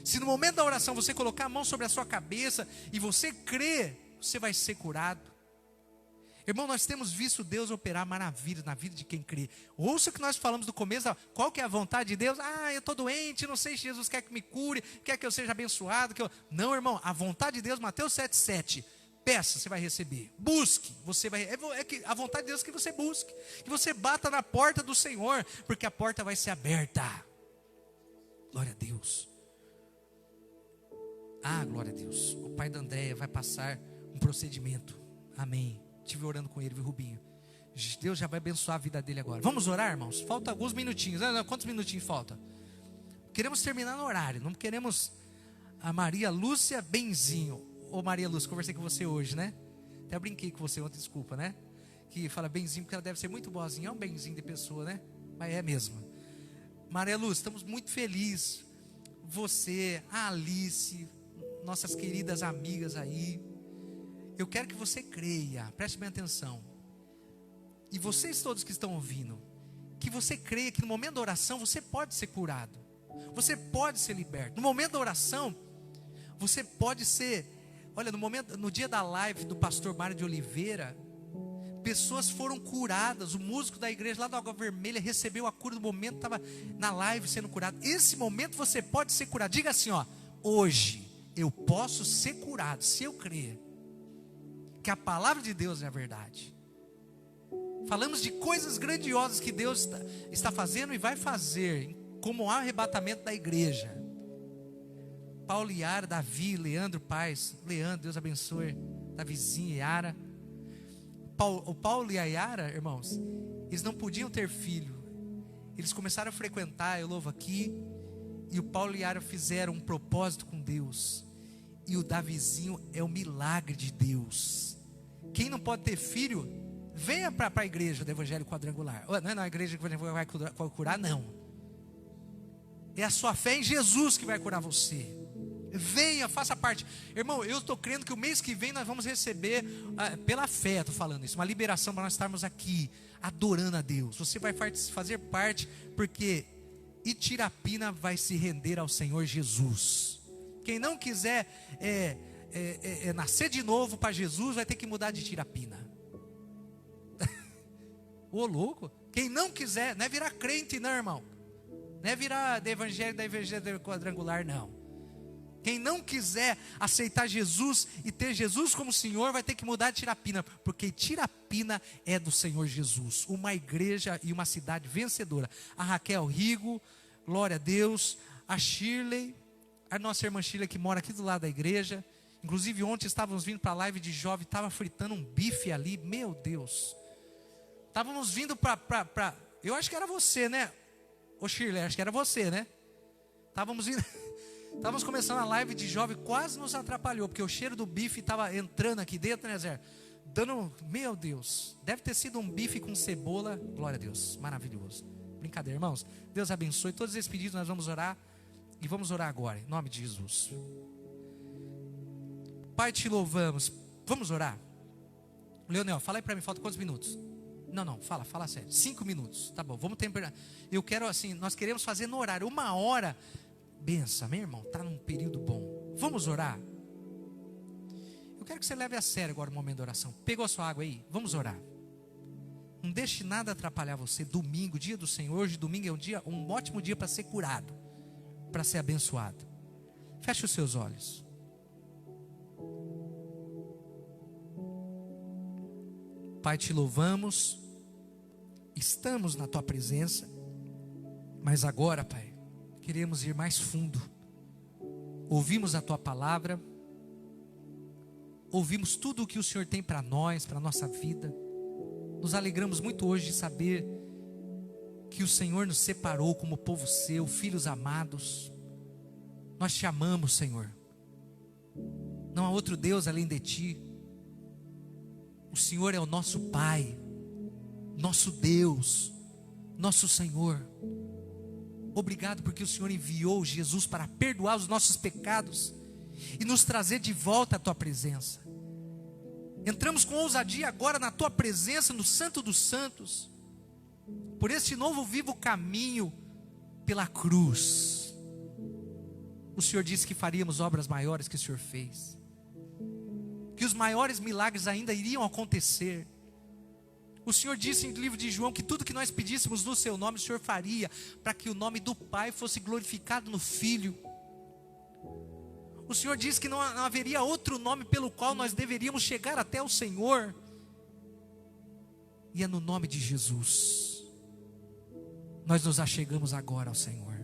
Se no momento da oração você colocar a mão sobre a sua cabeça e você crer, você vai ser curado. Irmão, nós temos visto Deus operar maravilhas na vida de quem crê. Ouça o que nós falamos no começo. Qual que é a vontade de Deus? Eu estou doente, não sei se Jesus quer que me cure, quer que eu seja abençoado. Não, irmão, a vontade de Deus, Mateus 7,7. Peça, você vai receber. Busque, você vai. A vontade de Deus é que você busque, que você bata na porta do Senhor, porque a porta vai ser aberta. Glória a Deus. Glória a Deus. O pai da Andréia vai passar um procedimento. Amém. Estive orando com ele, viu, Rubinho? Deus já vai abençoar a vida dele agora. Vamos orar, irmãos? Falta alguns minutinhos. Quantos minutinhos falta? Queremos terminar no horário. Não queremos. A Maria Lúcia Benzinho. Ô Maria Lúcia, conversei com você hoje, né? Até brinquei com você ontem, desculpa, né? Que fala Benzinho, porque ela deve ser muito boazinha. É um Benzinho de pessoa, né? Mas é mesmo. Maria Lúcia, estamos muito felizes. Você, a Alice, nossas queridas amigas aí. Eu quero que você creia, preste bem atenção. E vocês todos que estão ouvindo, que você creia que no momento da oração você pode ser curado. Você pode ser liberto. No momento da oração, você pode ser. Olha, no dia da live do pastor Mário de Oliveira, pessoas foram curadas. O músico da igreja lá da Água Vermelha recebeu a cura no momento, estava na live sendo curado. Esse momento você pode ser curado. Diga assim, hoje eu posso ser curado, se eu crer que a palavra de Deus é a verdade. Falamos de coisas grandiosas que Deus está fazendo e vai fazer, como o arrebatamento da igreja. Paulo e Yara, Davi, Leandro, Paz. Leandro, Deus abençoe. Davizinho e Yara. O Paulo e a Yara, irmãos, eles não podiam ter filho. Eles começaram a frequentar, eu louvo aqui. E o Paulo e a Yara fizeram um propósito com Deus. E o Davizinho é o milagre de Deus. Quem não pode ter filho, venha para a igreja do Evangelho Quadrangular. Não é na igreja que vai curar, não. É a sua fé em Jesus que vai curar você. Venha, faça parte. Irmão, eu estou crendo que o mês que vem nós vamos receber, pela fé, estou falando isso, uma liberação para nós estarmos aqui, adorando a Deus. Você vai fazer parte, porque Itirapina vai se render ao Senhor Jesus. Quem não quiser nascer de novo para Jesus, vai ter que mudar de Itirapina. Ô louco, quem não quiser, não é virar crente não, irmão. Não é virar da Evangelho Quadrangular, não. Quem não quiser aceitar Jesus e ter Jesus como Senhor, vai ter que mudar de Tirapina, porque Tirapina é do Senhor Jesus, uma igreja e uma cidade vencedora. A Raquel Rigo, glória a Deus. A Shirley, a nossa irmã Shirley, que mora aqui do lado da igreja. Inclusive ontem estávamos vindo para a live de jovem, estava fritando um bife ali, meu Deus. Estávamos vindo para eu acho que era você, né? Ô Shirley, acho que era você, né? Estávamos começando a live de jovem, quase nos atrapalhou, porque o cheiro do bife estava entrando aqui dentro, né, Zé? Meu Deus, deve ter sido um bife com cebola, glória a Deus, maravilhoso. Brincadeira, irmãos. Deus abençoe. Todos esses pedidos nós vamos orar. E vamos orar agora, em nome de Jesus. Pai, te louvamos. Vamos orar. Leonel, fala aí para mim, falta quantos minutos? Não, fala sério. 5 minutos, tá bom, vamos temperar. Eu quero assim, nós queremos fazer no horário, 1 hora. Benção, meu irmão, está num período bom. Vamos orar? Eu quero que você leve a sério agora o momento da oração. Pegou a sua água aí? Vamos orar. Não deixe nada atrapalhar você. Domingo, dia do Senhor. Hoje domingo é um ótimo dia para ser curado, para ser abençoado. Feche os seus olhos. Pai, te louvamos. Estamos na tua presença. Mas agora, Pai, queremos ir mais fundo. Ouvimos a tua palavra. Ouvimos tudo o que o Senhor tem para nós, para a nossa vida. Nos alegramos muito hoje de saber que o Senhor nos separou como povo seu, filhos amados. Nós te amamos, Senhor. Não há outro Deus além de ti. O Senhor é o nosso Pai, nosso Deus, nosso Senhor. Obrigado porque o Senhor enviou Jesus para perdoar os nossos pecados e nos trazer de volta à tua presença. Entramos com ousadia agora na tua presença, no Santo dos Santos, por este novo vivo caminho pela cruz. O Senhor disse que faríamos obras maiores que o Senhor fez, que os maiores milagres ainda iriam acontecer. O Senhor disse em livro de João que tudo que nós pedíssemos no seu nome o Senhor faria, para que o nome do Pai fosse glorificado no Filho. O Senhor disse que não haveria outro nome pelo qual nós deveríamos chegar até o Senhor, e é no nome de Jesus nós nos achegamos agora ao Senhor.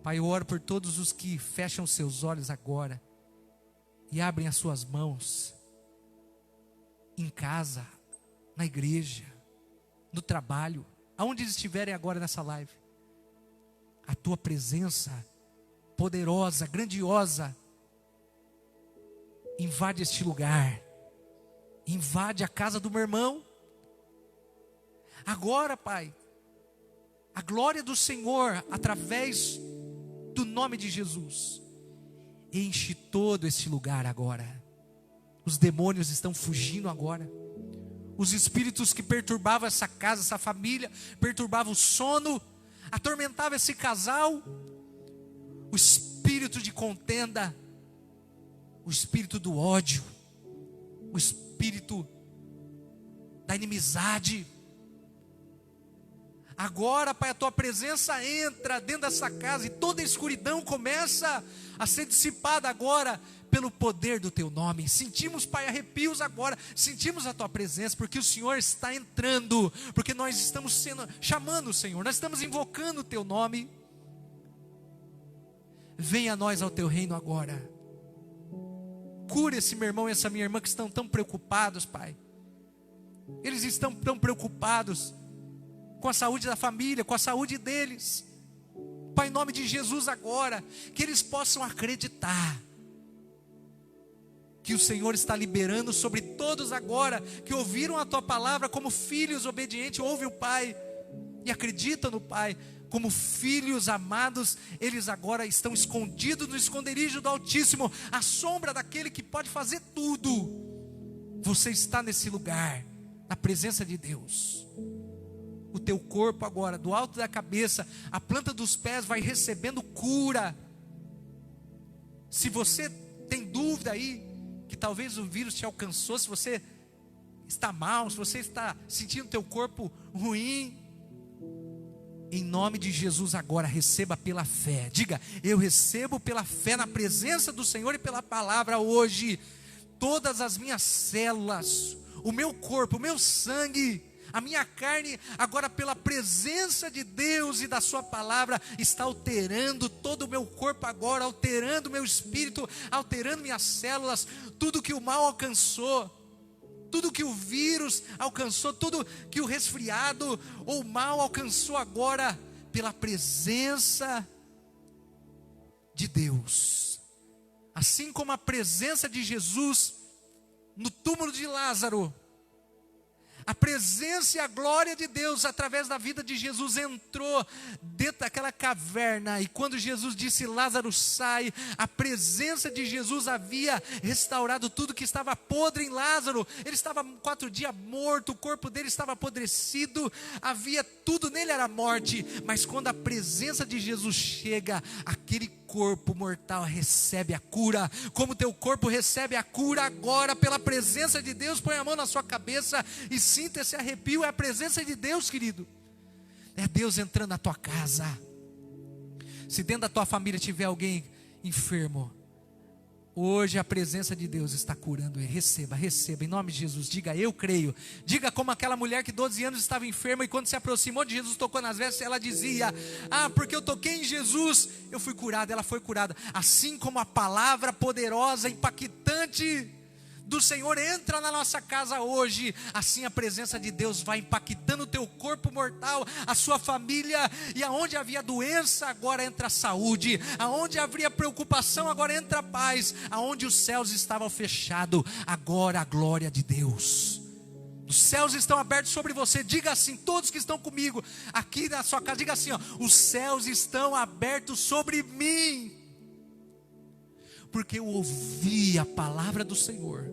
Pai, eu oro por todos os que fecham seus olhos agora e abrem as suas mãos, em casa, na igreja, no trabalho, aonde eles estiverem agora nessa live. A tua presença poderosa, grandiosa, invade este lugar, invade a casa do meu irmão. Agora, Pai, a glória do Senhor, através do nome de Jesus, enche todo este lugar agora. Os demônios estão fugindo agora. Os espíritos que perturbavam essa casa, essa família, perturbavam o sono, atormentavam esse casal. O espírito de contenda, o espírito do ódio, o espírito da inimizade. Agora, Pai, a tua presença entra dentro dessa casa e toda a escuridão começa a ser dissipada agora pelo poder do teu nome. Sentimos, Pai, arrepios agora, sentimos a tua presença, porque o Senhor está entrando, porque nós estamos chamando o Senhor, nós estamos invocando o teu nome. Venha a nós ao teu reino agora. Cura esse meu irmão e essa minha irmã que estão tão preocupados, Pai. Eles estão tão preocupados com a saúde da família, com a saúde deles. Pai, em nome de Jesus agora, que eles possam acreditar que o Senhor está liberando sobre todos agora, que ouviram a tua palavra como filhos obedientes, ouvem o Pai e acreditam no Pai. Como filhos amados, eles agora estão escondidos no esconderijo do Altíssimo, à sombra daquele que pode fazer tudo. Você está nesse lugar, na presença de Deus. O teu corpo agora, do alto da cabeça, a planta dos pés vai recebendo cura. Se você tem dúvida aí, que talvez o vírus te alcançou, se você está mal, se você está sentindo teu corpo ruim, em nome de Jesus agora, receba pela fé. Diga, eu recebo pela fé na presença do Senhor e pela palavra hoje. Todas as minhas células, o meu corpo, o meu sangue, a minha carne, agora pela presença de Deus e da sua palavra, está alterando todo o meu corpo agora, alterando o meu espírito, alterando minhas células. Tudo que o mal alcançou, tudo que o vírus alcançou, tudo que o resfriado ou o mal alcançou agora, pela presença de Deus. Assim como a presença de Jesus no túmulo de Lázaro, A presença e a glória de Deus, através da vida de Jesus, entrou dentro daquela caverna. E quando Jesus disse: Lázaro, sai, a presença de Jesus havia restaurado tudo que estava podre em Lázaro. Ele estava 4 dias morto, o corpo dele estava apodrecido, havia tudo nele, era morte. Mas quando a presença de Jesus chega, aquele corpo mortal recebe a cura. Como teu corpo recebe a cura agora pela presença de Deus, põe a mão na sua cabeça e sinta esse arrepio. É a presença de Deus, querido. É Deus entrando na tua casa. Se dentro da tua família tiver alguém enfermo, hoje a presença de Deus está curando. Receba, receba, em nome de Jesus. Diga: eu creio. Diga como aquela mulher que 12 anos estava enferma, e quando se aproximou de Jesus, tocou nas vestes, ela dizia: porque eu toquei em Jesus, eu fui curada. Ela foi curada. Assim como a palavra poderosa, impactante do Senhor entra na nossa casa hoje, assim a presença de Deus vai impactando o teu corpo mortal, a sua família. E aonde havia doença, agora entra a saúde. Aonde havia preocupação, agora entra a paz. Aonde os céus estavam fechados, agora a glória de Deus. Os céus estão abertos sobre você. Diga assim, todos que estão comigo aqui na sua casa, diga assim: os céus estão abertos sobre mim, porque eu ouvi a palavra do Senhor.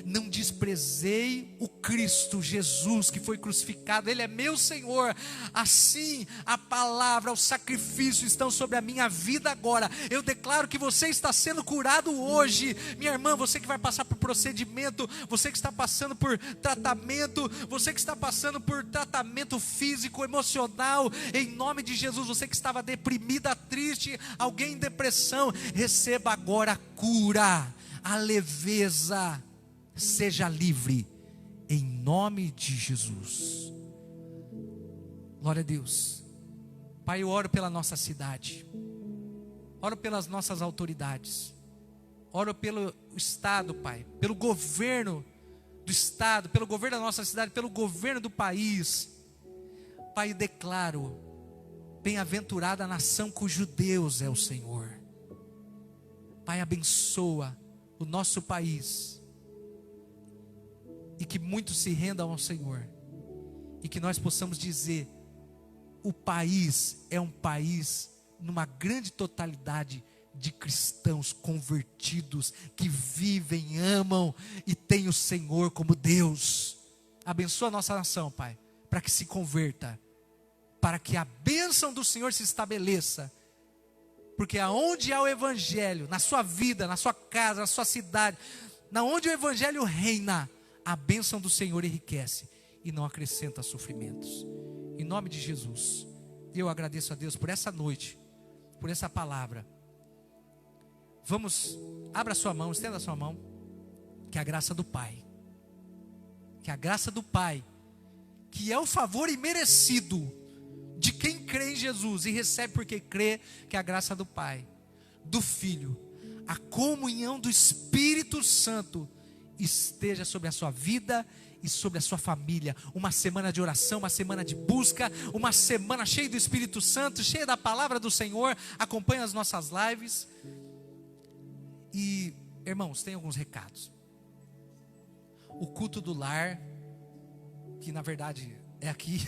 Não desprezei o Cristo Jesus que foi crucificado. Ele é meu Senhor. Assim a palavra, o sacrifício estão sobre a minha vida agora. Eu declaro que você está sendo curado hoje. Minha irmã, você que vai passar por procedimento, você que está passando por tratamento, você que está passando por tratamento físico, emocional, em nome de Jesus. Você que estava deprimida, triste, alguém em depressão, receba agora a cura, a leveza. Seja livre, em nome de Jesus. Glória a Deus. Pai, eu oro pela nossa cidade, oro pelas nossas autoridades, oro pelo Estado, Pai, pelo governo do Estado, pelo governo da nossa cidade, pelo governo do país. Pai, declaro: bem-aventurada a nação cujo Deus é o Senhor. Pai, abençoa o nosso país, e que muitos se rendam ao Senhor, e que nós possamos dizer: o país é um país numa grande totalidade de cristãos convertidos, que vivem, amam e têm o Senhor como Deus. Abençoa a nossa nação, Pai, para que se converta, para que a bênção do Senhor se estabeleça, porque aonde há o Evangelho, na sua vida, na sua casa, na sua cidade, na onde o Evangelho reina, a bênção do Senhor enriquece e não acrescenta sofrimentos. Em nome de Jesus, eu agradeço a Deus por essa noite, por essa palavra. Vamos, abra sua mão, estenda a sua mão. Que a graça do Pai, que a graça do Pai, que é o favor imerecido de quem crê em Jesus e recebe porque crê, que a graça do Pai, do Filho, a comunhão do Espírito Santo esteja sobre a sua vida e sobre a sua família. Uma semana de oração, uma semana de busca, uma semana cheia do Espírito Santo, cheia da palavra do Senhor. Acompanhe as nossas lives. E, irmãos, tem alguns recados. O culto do lar, que na verdade é aqui,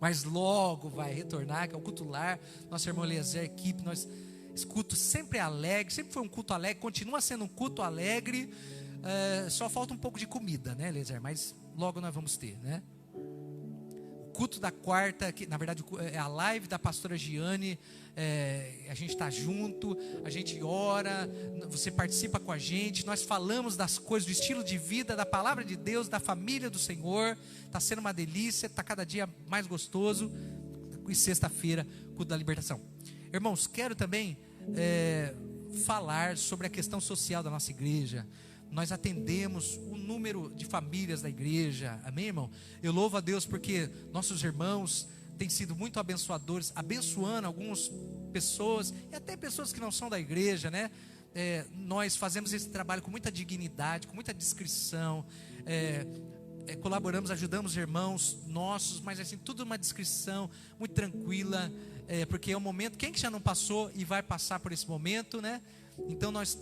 mas logo vai retornar, que é o culto do lar. Nosso irmão Eliezer, equipe, esse culto sempre é alegre, sempre foi um culto alegre, continua sendo um culto alegre. Só falta um pouco de comida, né, Eliezer? Mas logo nós vamos ter, né? O culto da quarta, que na verdade é a live da pastora Giane. A gente está junto, a gente ora, você participa com a gente, nós falamos das coisas, do estilo de vida, da palavra de Deus, da família do Senhor. Está sendo uma delícia, está cada dia mais gostoso. E sexta-feira, culto da libertação. Irmãos, quero também falar sobre a questão social da nossa igreja. Nós atendemos o número de famílias da igreja, amém, irmão? Eu louvo a Deus porque nossos irmãos têm sido muito abençoadores, abençoando algumas pessoas, e até pessoas que não são da igreja, né? Nós fazemos esse trabalho com muita dignidade, com muita discrição, colaboramos, ajudamos irmãos nossos, mas assim, tudo uma discrição muito tranquila, porque é um momento, quem que já não passou e vai passar por esse momento, né? Então nós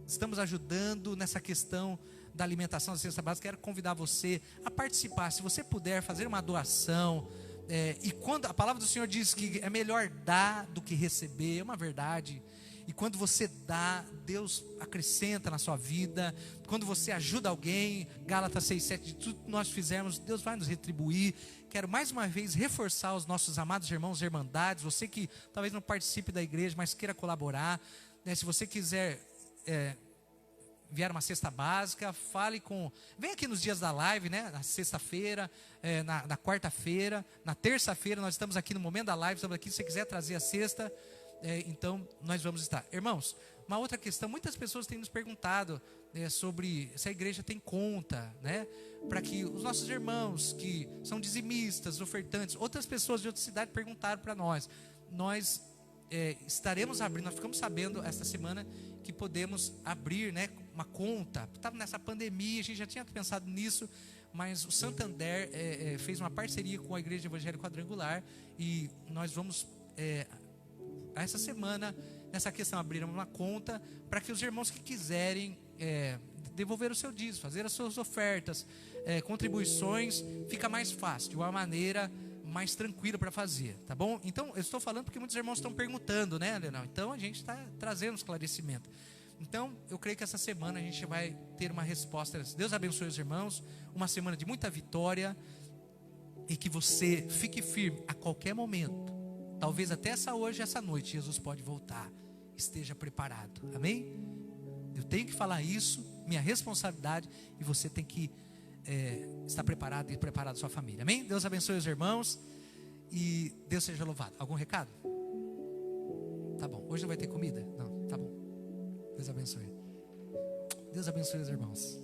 estamos ajudando nessa questão da alimentação da cesta básica, quero convidar você a participar. Se você puder fazer uma doação, e quando a palavra do Senhor diz que é melhor dar do que receber, é uma verdade. E quando você dá, Deus acrescenta na sua vida. Quando você ajuda alguém, Gálatas 6:7, de tudo que nós fizermos, Deus vai nos retribuir. Quero mais uma vez reforçar os nossos amados irmãos e irmandades. Você que talvez não participe da igreja, mas queira colaborar, né? Se você quiser enviar uma cesta básica, vem aqui nos dias da live, né? Na sexta-feira, na quarta-feira, na terça-feira, nós estamos aqui no momento da live, estamos aqui, se você quiser trazer a cesta, então nós vamos estar. Irmãos, uma outra questão, muitas pessoas têm nos perguntado sobre se a igreja tem conta, né? Para que os nossos irmãos que são dizimistas, ofertantes, outras pessoas de outra cidade perguntaram para nós. Nós estaremos abrindo, nós ficamos sabendo esta semana que podemos abrir, né, uma conta. Estava nessa pandemia, a gente já tinha pensado nisso, mas o Santander fez uma parceria com a Igreja Evangélica Quadrangular e nós vamos essa semana, nessa questão, abrir uma conta para que os irmãos que quiserem devolver o seu dízimo, fazer as suas ofertas, contribuições, fica mais fácil, de uma maneira mais tranquila para fazer, tá bom? Então, eu estou falando porque muitos irmãos estão perguntando, né, Leonel? Então, a gente está trazendo esclarecimento. Então, eu creio que essa semana a gente vai ter uma resposta. Deus abençoe os irmãos, uma semana de muita vitória, e que você fique firme a qualquer momento. Talvez até essa noite, Jesus pode voltar. Esteja preparado, amém? Eu tenho que falar isso, minha responsabilidade, e você tem que estar preparado e preparar a sua família, amém? Deus abençoe os irmãos e Deus seja louvado. Algum recado? Tá bom, hoje não vai ter comida? Não, tá bom. Deus abençoe. Deus abençoe os irmãos.